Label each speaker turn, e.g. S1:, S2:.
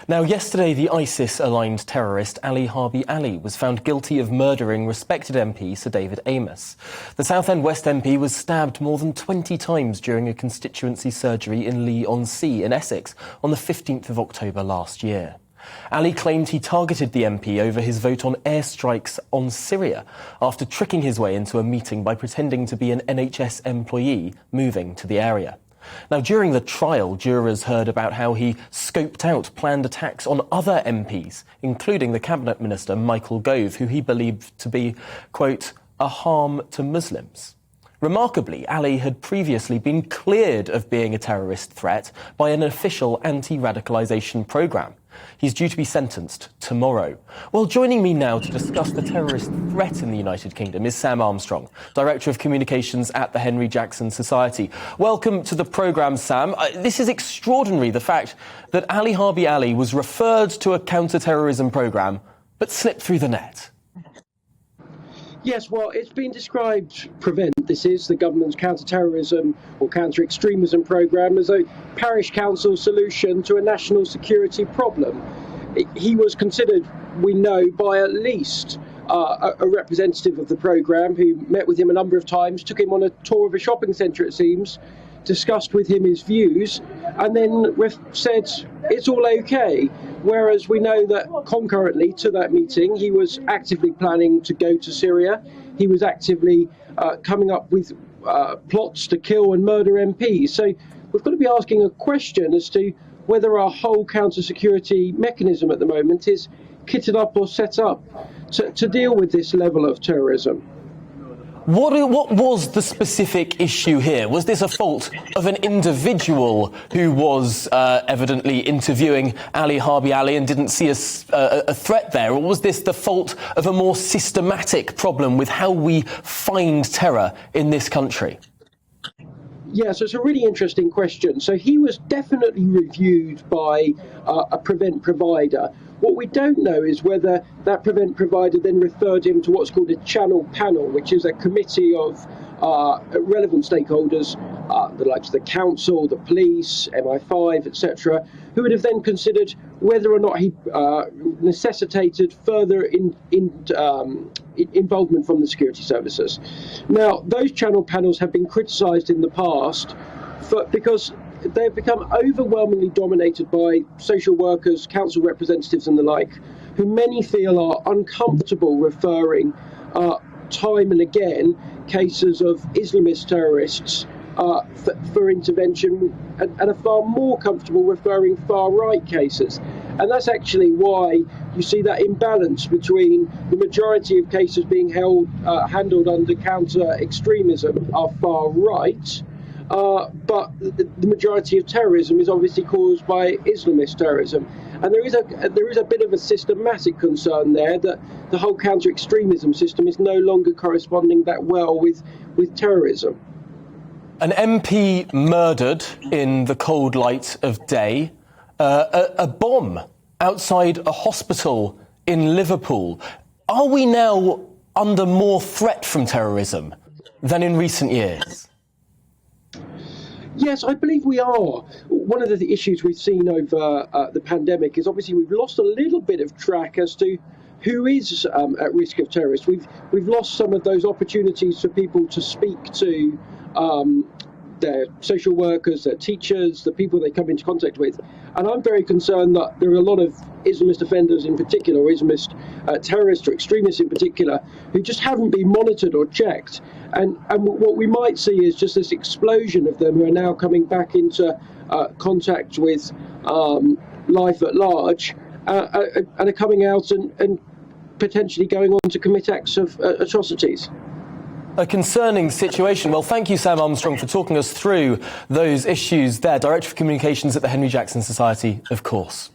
S1: Now, yesterday, the ISIS-aligned terrorist Ali Harbi Ali was found guilty of murdering respected MP Sir David Amess. The Southend West MP was stabbed more than 20 times during a constituency surgery in Leigh-on-Sea in Essex on the 15th of October last year. Ali claimed he targeted the MP over his vote on airstrikes on Syria after tricking his way into a meeting by pretending to be an NHS employee moving to the area. Now, during the trial, jurors heard about how he scoped out planned attacks on other MPs, including the Cabinet Minister Michael Gove, who he believed to be, quote, a harm to Muslims. Remarkably, Ali had previously been cleared of being a terrorist threat by an official anti-radicalisation programme. He's due to be sentenced tomorrow. Well, joining me now to discuss the terrorist threat in the United Kingdom is Sam Armstrong, Director of Communications at the Henry Jackson Society. Welcome to the programme, Sam. This is extraordinary, the fact that Ali Harbi Ali was referred to a counter-terrorism programme but slipped through the net.
S2: Yes, well, it's been described, this is the government's counter-terrorism or counter-extremism programme, as a parish council solution to a national security problem. He was considered, we know, by at least a representative of the programme who met with him a number of times, took him on a tour of a shopping centre, it seems, discussed with him his views, and then said it's all okay. Whereas we know that concurrently to that meeting, he was actively planning to go to Syria. He was actively coming up with plots to kill and murder MPs. So we've got to be asking a question as to whether our whole counter-security mechanism at the moment is kitted up or set up to deal with this level of terrorism.
S1: What was the specific issue here? Was this a fault of an individual who was evidently interviewing Ali Harbi Ali and didn't see a threat there? Or was this the fault of a more systematic problem with how we find terror in this country?
S2: Yeah, so it's a really interesting question. So he was definitely reviewed by a Prevent provider. What we don't know is whether that Prevent provider then referred him to what's called a channel panel, which is a committee of relevant stakeholders, the likes of the council, the police, MI5, etc., who would have then considered whether or not he necessitated further involvement from the security services. Now, those channel panels have been criticised in the past because they've become overwhelmingly dominated by social workers, council representatives and the like, who many feel are uncomfortable referring time and again cases of Islamist terrorists for intervention and are far more comfortable referring far-right cases. And that's actually why you see that imbalance between the majority of cases being handled under counter-extremism are far-right, but the majority of terrorism is obviously caused by Islamist terrorism. And there is a bit of a systematic concern there that the whole counter-extremism system is no longer corresponding that well with terrorism.
S1: An MP murdered in the cold light of day, a bomb outside a hospital in Liverpool. Are we now under more threat from terrorism than in recent years?
S2: Yes, I believe we are. One of the issues we've seen over the pandemic is obviously we've lost a little bit of track as to who is at risk of terrorists. We've lost some of those opportunities for people to speak to their social workers, their teachers, the people they come into contact with. And I'm very concerned that there are a lot of Islamist offenders in particular, or Islamist terrorists or extremists in particular, who just haven't been monitored or checked. And what we might see is just this explosion of them who are now coming back into contact with life at large and are coming out and potentially going on to commit acts of atrocities.
S1: A concerning situation. Well, thank you, Sam Armstrong, for talking us through those issues there. Director of Communications at the Henry Jackson Society, of course.